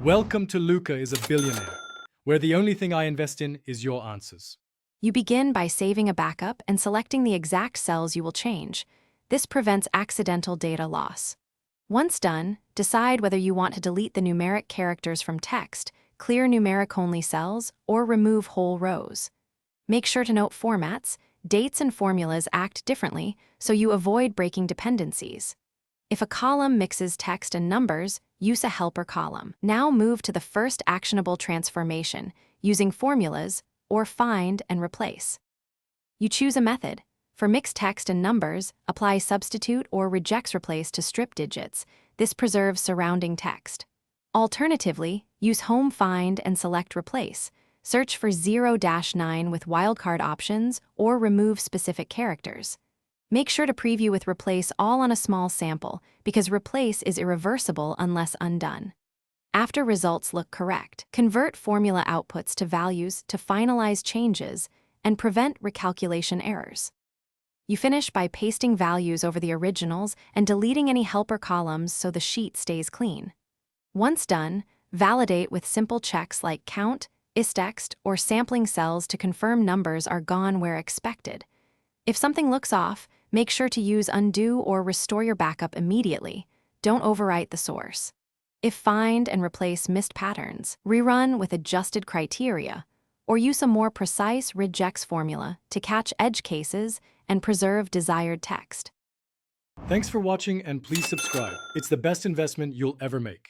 Welcome to Luca is a billionaire, where the only thing I invest in is your answers. You begin by saving a backup and selecting the exact cells you will change. This prevents accidental data loss. Once done, decide whether you want to delete the numeric characters from text, clear numeric-only cells, or remove whole rows. Make sure to note formats. Dates and formulas act differently, so you avoid breaking dependencies. If a column mixes text and numbers, use a helper column. Now move to the first actionable transformation, using formulas or find and replace. You choose a method. For mixed text and numbers, apply substitute or rejects replace to strip digits. This preserves surrounding text. Alternatively, use home find and select replace. Search for 0-9 with wildcard options or remove specific characters. Make sure to preview with replace all on a small sample because replace is irreversible unless undone. After results look correct, convert formula outputs to values to finalize changes and prevent recalculation errors. You finish by pasting values over the originals and deleting any helper columns so the sheet stays clean. Once done, validate with simple checks like count, isText, or sampling cells to confirm numbers are gone where expected. If something looks off, make sure to use undo or restore your backup immediately. Don't overwrite the source. If find and replace missed patterns, rerun with adjusted criteria, or use a more precise regex formula to catch edge cases and preserve desired text. Thanks for watching and please subscribe. It's the best investment you'll ever make.